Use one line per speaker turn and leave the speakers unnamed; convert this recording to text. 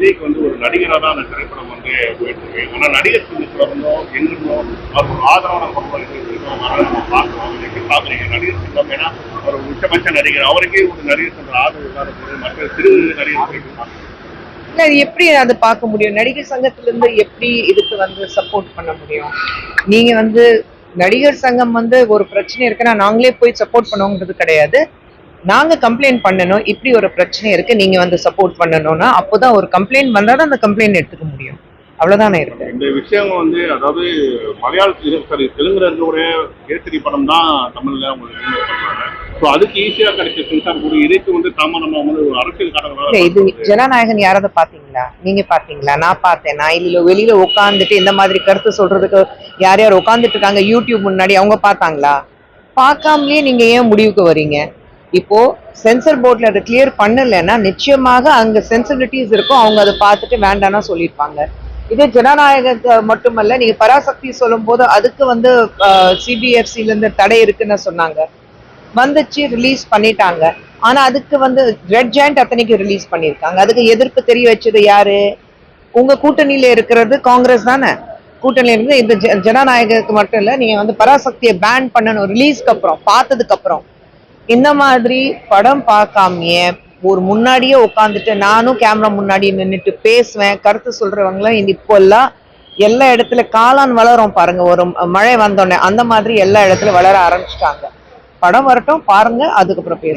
விஜய்க்கு வந்து ஒரு நடிகராக தான் அந்த திரைப்படம் வந்து போயிட்டு இருக்கு. ஆனா நடிகர் சங்கத்துல இருந்தோம் எங்கிருந்தோம் அவர் ஒரு ஆதரவான நம்ம பார்க்கிறோம். எப்படி பாக்குறீங்க நடிகர் சங்கம்? ஏன்னா அவர் உச்சபட்ச நடிகர், அவருக்கே ஒரு நடிகர் சங்க ஆதரவு இல்லாத போது மற்ற சிறு நடிகர்
இல்ல எப்படி அதை பார்க்க முடியும்? நடிகர் சங்கத்துல இருந்து எப்படி இதுக்கு வந்து சப்போர்ட் பண்ண முடியும்? நீங்க வந்து நடிகர் சங்கம் வந்து ஒரு பிரச்சனை இருக்குன்னா நாங்களே போய் சப்போர்ட் பண்ணுவோங்கிறது கிடையாது. நாங்க கம்ப்ளைண்ட் பண்ணணும், இப்படி ஒரு பிரச்சனை இருக்கு, நீங்க வந்து சப்போர்ட் பண்ணணும்னா அப்போதான் ஒரு கம்ப்ளைண்ட் வந்தாதான் அந்த கம்ப்ளைண்ட் எடுத்துக்க முடியும். அவ்வளவுதானே இருக்கு.
இந்த விஷயம் வந்து அதாவது தெலுங்குல இருக்க கேசரி படம் தான் தமிழ்ல உங்களுக்கு பண்றாங்க. அதுக்கு ஈஸியா கிடைச்ச சென்சார் கூட இதுக்கு வந்து தாமதமா வந்து ஒரு அரசியல் காரணங்களால.
இது ஜனநாயகன் யாராவது பாத்தீங்களா? நீங்க பாத்தீங்களா? நான் பார்த்தேன். நான் இல்ல வெளியில உட்காந்துட்டு இந்த மாதிரி கருத்து சொல்றதுக்கு யார் யார் உட்காந்துட்டு இருக்காங்க யூடியூப் முன்னாடி, அவங்க பார்த்தாங்களா? பார்க்காமலே நீங்க ஏன் முடிவுக்கு வரீங்க? இப்போ சென்சர் போர்ட்ல அதை கிளியர் பண்ணலைன்னா நிச்சயமாக அங்க சென்சிபிலிட்டிஸ் இருக்கும், அவங்க அதை பார்த்துட்டு வேண்டாம்னா சொல்லியிருப்பாங்க. இதே ஜனநாயகத்தை மட்டுமல்ல, நீங்க பராசக்தி சொல்லும் போது அதுக்கு வந்து சிபிஎஃப்சில இருந்து தடை இருக்குன்னு சொன்னாங்க, வந்துச்சு, ரிலீஸ் பண்ணிட்டாங்க. ஆனா அதுக்கு வந்து ரெட் ஜாயிண்ட் அத்தனைக்கு ரிலீஸ் பண்ணியிருக்காங்க. அதுக்கு எதிர்ப்பு தெரிய வச்சது யாரு? உங்க கூட்டணியில இருக்கிறது காங்கிரஸ் தானே. கூட்டணியில இருந்து இந்த ஜனநாயகத்துக்கு மட்டும் இல்ல, நீங்க வந்து பராசக்தியை பேன் பண்ணணும் ரிலீஸ்க்கு அப்புறம், பார்த்ததுக்கு அப்புறம். இந்த மாதிரி படம் பார்க்காமயே ஒரு முன்னாடியே உட்காந்துட்டு நானும் கேமரா முன்னாடி நின்றுட்டு பேசுவேன், கருத்து சொல்றவங்களாம் இப்போ எல்லாம் எல்லா இடத்துல காளான் வளரும் பாருங்க, ஒரு மழை வந்தோடனே அந்த மாதிரி எல்லா இடத்துல வளர ஆரம்பிச்சிட்டாங்க. படம் வரட்டும், பாருங்க, அதுக்கப்புறம் பேசுங்க.